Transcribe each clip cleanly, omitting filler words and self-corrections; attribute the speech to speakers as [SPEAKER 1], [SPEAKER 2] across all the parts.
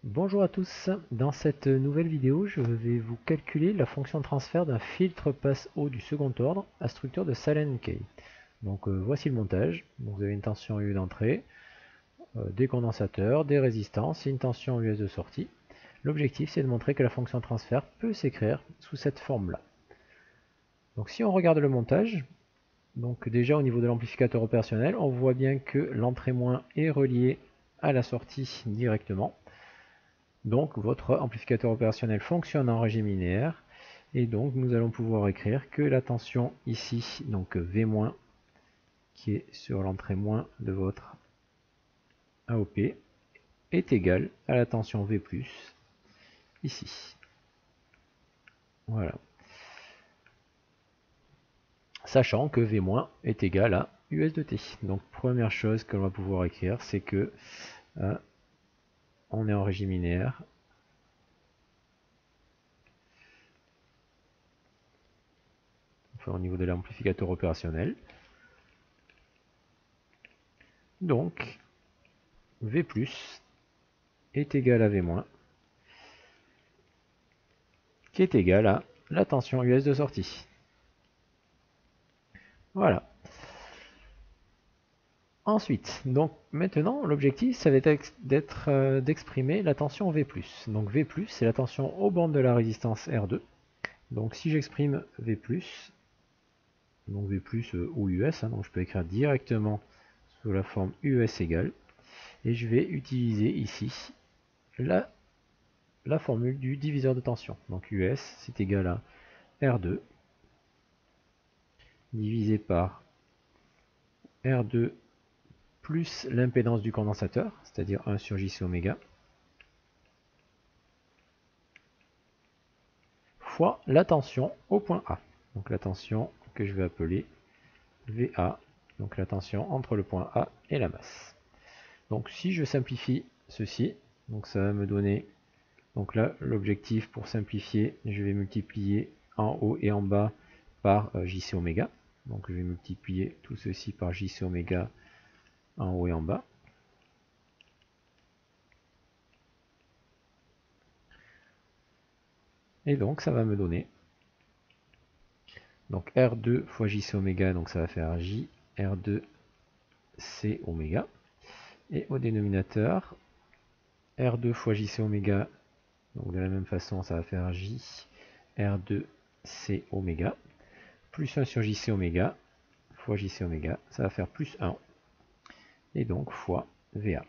[SPEAKER 1] Bonjour à tous, dans cette nouvelle vidéo je vais vous calculer la fonction de transfert d'un filtre passe-eau du second ordre à structure de Sallen-Key. Donc voici le montage. Donc, vous avez une tension U d'entrée, des condensateurs, des résistances et une tension US de sortie. L'objectif c'est de montrer que la fonction de transfert peut s'écrire sous cette forme là. Donc si on regarde le montage, donc déjà au niveau de l'amplificateur opérationnel, on voit bien que l'entrée moins est reliée à la sortie directement. Donc votre amplificateur opérationnel fonctionne en régime linéaire et donc nous allons pouvoir écrire que la tension ici, donc V- qui est sur l'entrée moins de votre AOP, est égale à la tension V+, ici. Voilà. Sachant que V- est égal à US de T. Donc première chose que l'on va pouvoir écrire, c'est que on est en régime linéaire. Enfin, au niveau de l'amplificateur opérationnel. Donc V+ est égal à V-, qui est égal à la tension US de sortie. Voilà. Ensuite, donc maintenant, l'objectif, ça va être d'exprimer la tension V+. Donc V+, c'est la tension aux bornes de la résistance R2. Donc si j'exprime V+, donc V+, ou US, donc je peux écrire directement sous la forme US égale, et je vais utiliser ici la formule du diviseur de tension. Donc US, c'est égal à R2 divisé par R2 plus l'impédance du condensateur, c'est-à-dire 1 sur JC oméga, fois la tension au point A. Donc la tension que je vais appeler VA, donc la tension entre le point A et la masse. Donc si je simplifie ceci, donc ça va me donner, donc là l'objectif pour simplifier, je vais multiplier en haut et en bas par JC oméga. Donc je vais multiplier tout ceci par JC oméga en haut et en bas. Et donc ça va me donner donc R2 fois JC oméga, donc ça va faire J R2 C oméga. Et au dénominateur, R2 fois JC oméga, donc de la même façon ça va faire J R2 C oméga, plus 1 sur JC oméga, fois JC oméga, ça va faire plus 1, et donc fois VA.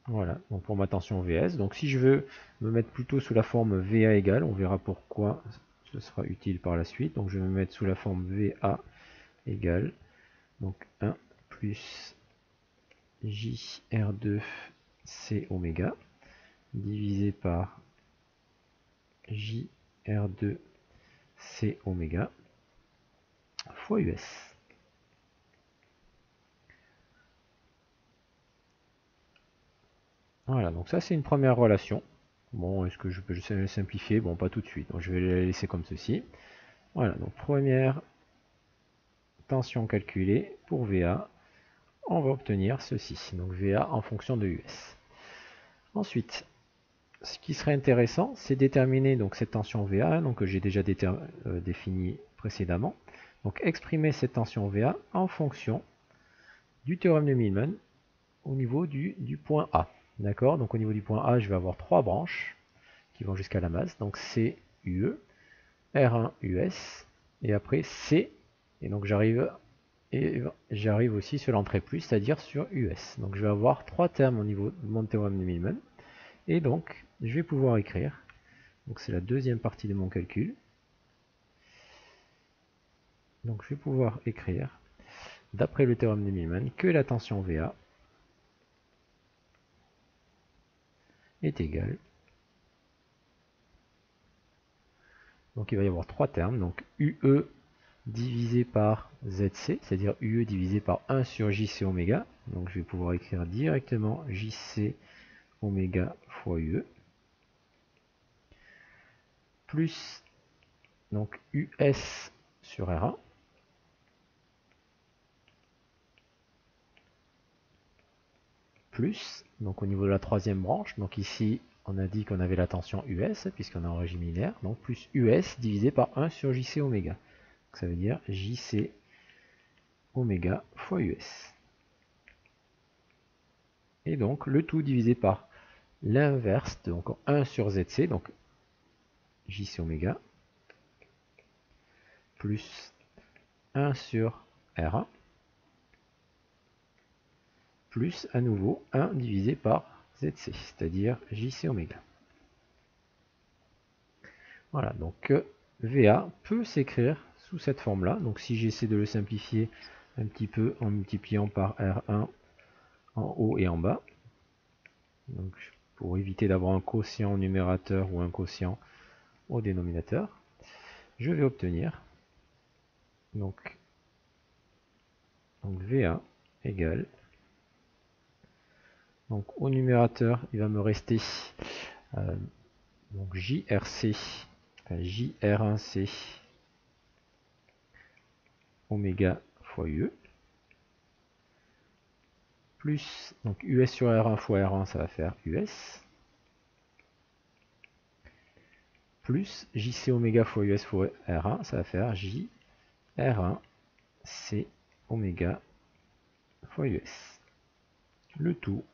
[SPEAKER 1] Voilà, donc pour ma tension VS. Donc si je veux me mettre plutôt sous la forme VA égale, on verra pourquoi ce sera utile par la suite. Donc je vais me mettre sous la forme VA égale, donc 1 plus JR2 C oméga, divisé par JR2 C oméga, fois US. Voilà, donc ça c'est une première relation. Bon, est-ce que je peux simplifier? Bon, pas tout de suite, donc je vais la laisser comme ceci. Voilà, donc première tension calculée pour VA, on va obtenir ceci, donc VA en fonction de US. Ensuite, ce qui serait intéressant, c'est déterminer donc cette tension VA, donc que j'ai déjà défini précédemment. Donc exprimer cette tension VA en fonction du théorème de Millman au niveau du point A. D'accord? Donc au niveau du point A, je vais avoir trois branches qui vont jusqu'à la masse. Donc C, UE, R1, US, et après C, et donc j'arrive aussi sur l'entrée plus, c'est-à-dire sur US. Donc je vais avoir trois termes au niveau de mon théorème de Millman. Et donc je vais pouvoir écrire, donc c'est la deuxième partie de mon calcul. Donc je vais pouvoir écrire, d'après le théorème de Millman, que la tension VA est égale. Donc il va y avoir trois termes, donc UE divisé par ZC, c'est-à-dire UE divisé par 1 sur JC oméga. Donc je vais pouvoir écrire directement JC oméga fois UE. Plus donc US sur R1. plus, donc au niveau de la troisième branche, donc ici on a dit qu'on avait la tension US, puisqu'on est en régime linéaire, donc plus US divisé par 1 sur JC oméga. Donc ça veut dire JC oméga fois US. Et donc le tout divisé par l'inverse, donc 1 sur ZC, donc JC oméga, plus 1 sur R1, plus à nouveau 1 divisé par ZC, c'est-à-dire JC oméga. Voilà, donc VA peut s'écrire sous cette forme-là. Donc si j'essaie de le simplifier un petit peu en multipliant par R1 en haut et en bas, donc pour éviter d'avoir un quotient au numérateur ou un quotient au dénominateur, je vais obtenir donc VA égale, donc au numérateur il va me rester donc JRC, enfin JR1C oméga fois UE, plus donc US sur R1 fois R1, ça va faire US, plus JC oméga fois US fois R1, ça va faire JR1 C oméga fois US. Le tout.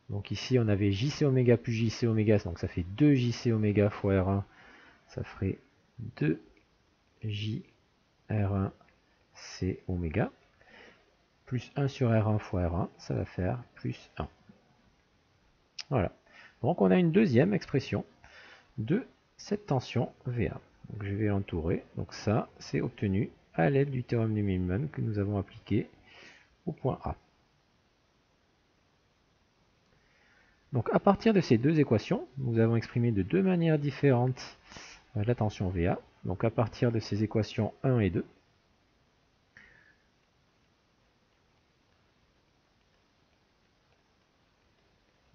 [SPEAKER 1] Donc ici on avait JC oméga plus JC oméga, donc ça fait 2 JC oméga fois R1, ça ferait 2 JR1 C oméga, plus 1 sur R1 fois R1, ça va faire plus 1. Voilà. Donc on a une deuxième expression de cette tension VA. Donc je vais l'entourer. Donc ça, c'est obtenu à l'aide du théorème de Millman que nous avons appliqué au point A. Donc à partir de ces deux équations, nous avons exprimé de deux manières différentes la tension VA. Donc à partir de ces équations 1 et 2,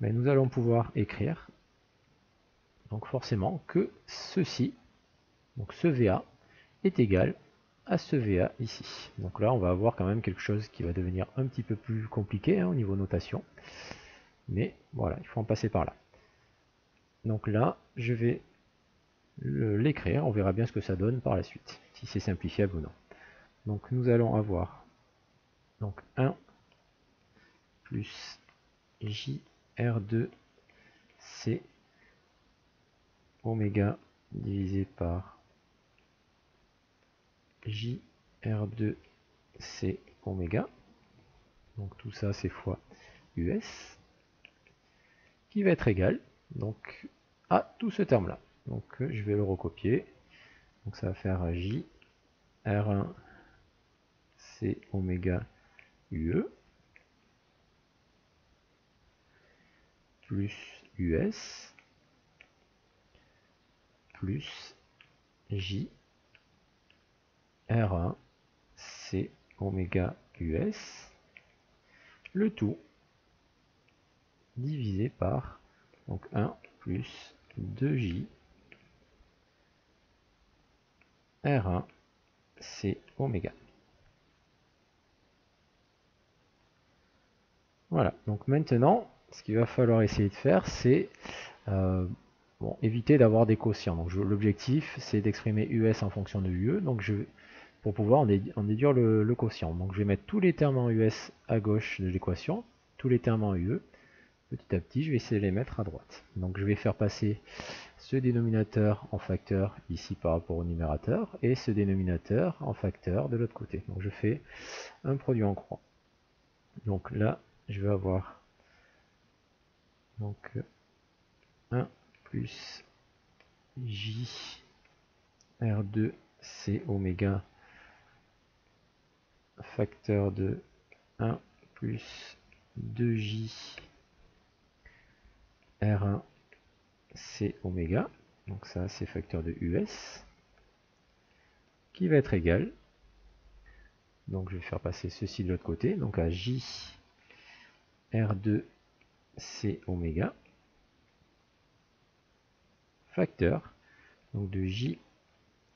[SPEAKER 1] mais nous allons pouvoir écrire donc forcément que ceci, donc ce VA, est égal à ce VA ici. Donc là, on va avoir quand même quelque chose qui va devenir un petit peu plus compliqué au niveau notation. Mais voilà, il faut en passer par là. Donc là, je vais l'écrire. On verra bien ce que ça donne par la suite, si c'est simplifiable ou non. Donc nous allons avoir donc 1 plus JR2C oméga divisé par JR2C oméga. Donc tout ça c'est fois US, qui va être égal donc à tout ce terme là. Donc je vais le recopier. Donc ça va faire J R1 C oméga UE plus US plus J R1 C oméga US, le tout divisé par donc 1 plus 2J R1 C oméga. Voilà, donc maintenant, ce qu'il va falloir essayer de faire, c'est éviter d'avoir des quotients. Donc l'objectif, c'est d'exprimer US en fonction de UE, donc pour pouvoir en déduire le quotient. Donc je vais mettre tous les termes en US à gauche de l'équation, tous les termes en UE. Petit à petit, je vais essayer de les mettre à droite. Donc je vais faire passer ce dénominateur en facteur ici par rapport au numérateur et ce dénominateur en facteur de l'autre côté. Donc je fais un produit en croix. Donc là, je vais avoir donc 1 plus J R2 C oméga facteur de 1 plus 2J R1 C oméga, donc ça c'est facteur de US, qui va être égal, donc je vais faire passer ceci de l'autre côté, donc à J R2 C oméga, facteur donc de J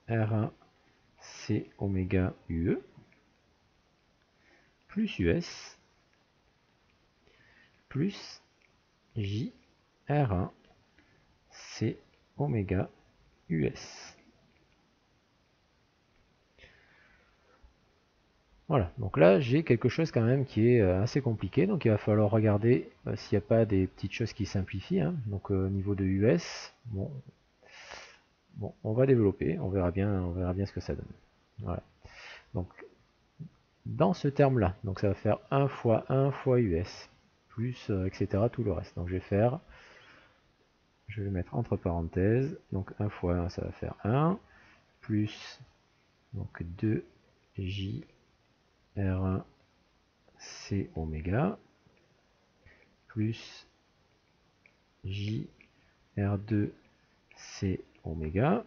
[SPEAKER 1] R1 C oméga UE, plus US, plus J R1 C oméga US. Voilà, donc là j'ai quelque chose quand même qui est assez compliqué, donc il va falloir regarder s'il n'y a pas des petites choses qui simplifient, hein. Donc au niveau de US, bon, on va développer, on verra bien ce que ça donne. Voilà. Donc dans ce terme là, donc ça va faire 1 fois US, plus etc. tout le reste. Donc je vais mettre entre parenthèses, donc 1 fois 1 ça va faire 1, plus donc 2J R1 C oméga, plus J R2 C oméga,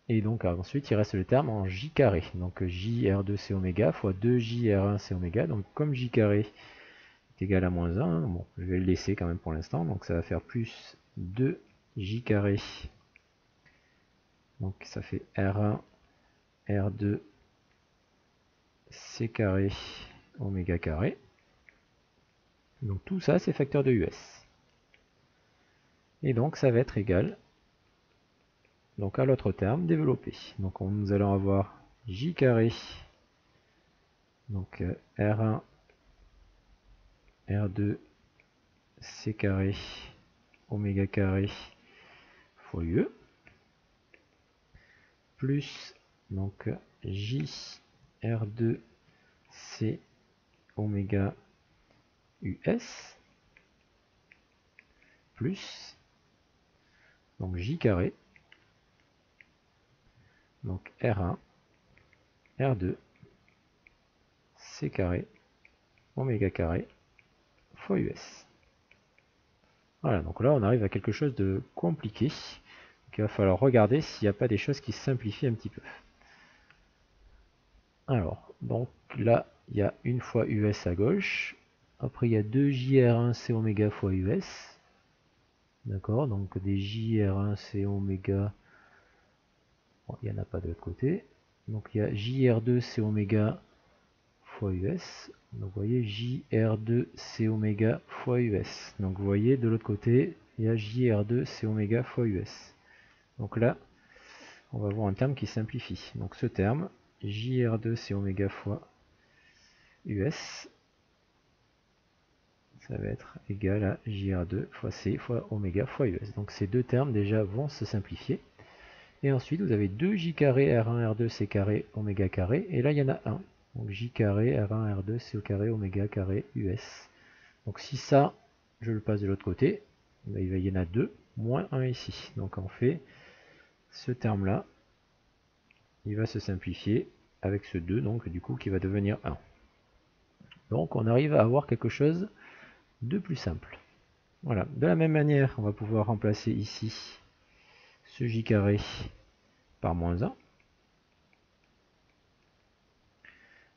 [SPEAKER 1] et donc ensuite il reste le terme en J carré, donc J R2 C oméga fois 2J R1 C oméga, donc comme J carré est égal à moins 1, bon, je vais le laisser quand même pour l'instant, donc ça va faire plus 2J carré, donc ça fait R1 R2 C carré oméga carré, donc tout ça c'est facteur de US, et donc ça va être égal donc à l'autre terme développé. Donc nous allons avoir J carré, donc R1 R2 C carré oméga carré fois UE, plus donc J R2 C oméga US, plus donc J carré, donc R1 R2 C carré oméga carré fois US. Voilà, donc là on arrive à quelque chose de compliqué. Donc il va falloir regarder s'il n'y a pas des choses qui simplifient un petit peu. Alors, donc là il y a une fois US à gauche. Après il y a 2JR1C oméga fois US. D'accord, donc des JR1C oméga. Bon, il n'y en a pas de l'autre côté. Donc il y a JR2C oméga fois US. Donc vous voyez JR2C oméga fois US. Donc vous voyez de l'autre côté, il y a JR2C oméga fois US. Donc là, on va voir un terme qui simplifie. Donc ce terme, JR2C oméga fois US, ça va être égal à JR2 fois C fois oméga fois US. Donc ces deux termes déjà vont se simplifier. Et ensuite vous avez 2J carré R1 R2 C carré oméga carré. Et là il y en a un. Donc J carré R1 R2 C carré oméga carré US. Donc si ça, je le passe de l'autre côté, il y en a 2, moins 1 ici. Donc on fait ce terme-là, il va se simplifier avec ce 2, donc du coup qui va devenir 1. Donc on arrive à avoir quelque chose de plus simple. Voilà, de la même manière, on va pouvoir remplacer ici ce j carré par moins 1.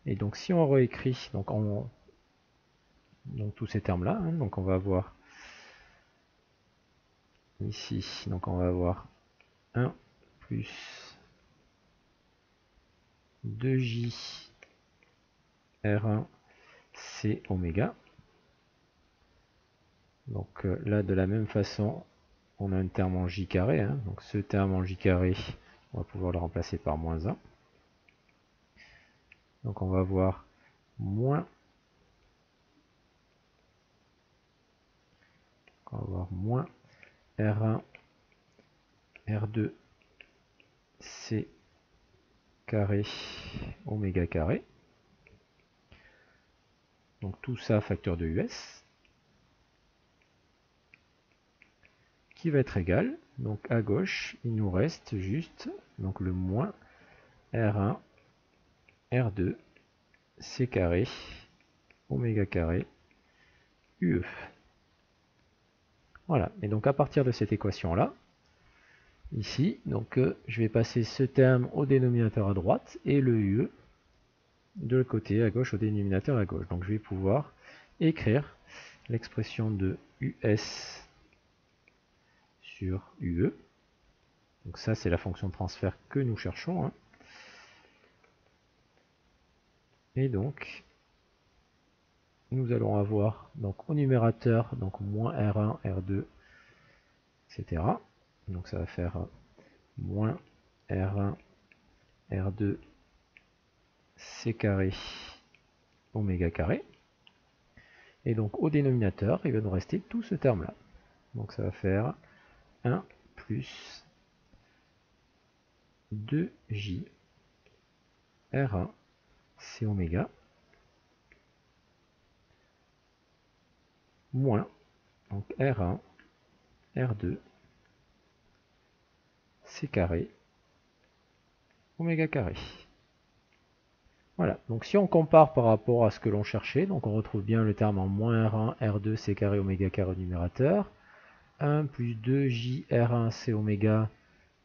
[SPEAKER 1] Et donc si on réécrit donc tous ces termes-là, hein, donc on va avoir ici, donc on va avoir 1 plus 2j R1 C oméga. Donc là de la même façon on a un terme en j carré, hein. Donc ce terme en j carré on va pouvoir le remplacer par moins 1. Donc on va avoir moins R1 R2 C carré oméga carré. Donc tout ça facteur de US qui va être égal, donc à gauche il nous reste juste donc le moins R1 R2 C carré oméga carré UE. Voilà, et donc à partir de cette équation là, ici, donc je vais passer ce terme au dénominateur à droite et le UE de l'autre côté à gauche au dénominateur à gauche. Donc je vais pouvoir écrire l'expression de US sur UE. Donc ça c'est la fonction de transfert que nous cherchons, hein. Et donc nous allons avoir donc au numérateur donc moins R1, R2, etc. Donc ça va faire moins R1, R2, C carré, oméga carré. Et donc au dénominateur, il va nous rester tout ce terme-là. Donc ça va faire 1 plus 2J R1 C oméga moins donc R1 R2 C carré oméga carré. Voilà, donc si on compare par rapport à ce que l'on cherchait, donc on retrouve bien le terme en moins R1 R2 C carré oméga carré au numérateur, 1 plus 2J R1 C oméga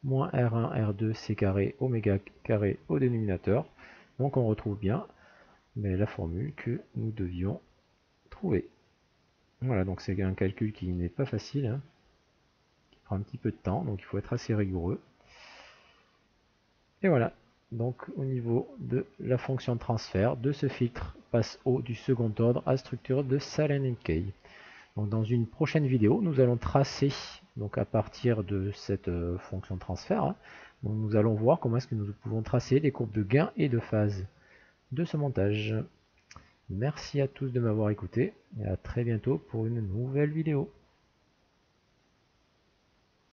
[SPEAKER 1] moins R1 R2 C carré oméga carré au dénominateur. Donc on retrouve bien la formule que nous devions trouver. Voilà, donc c'est un calcul qui n'est pas facile, hein, qui prend un petit peu de temps, donc il faut être assez rigoureux. Et voilà, donc au niveau de la fonction de transfert de ce filtre passe eau du second ordre à structure de Sallen-Kay. Donc dans une prochaine vidéo, nous allons tracer, donc à partir de cette fonction de transfert, hein, donc nous allons voir comment est-ce que nous pouvons tracer les courbes de gain et de phase de ce montage. Merci à tous de m'avoir écouté et à très bientôt pour une nouvelle vidéo.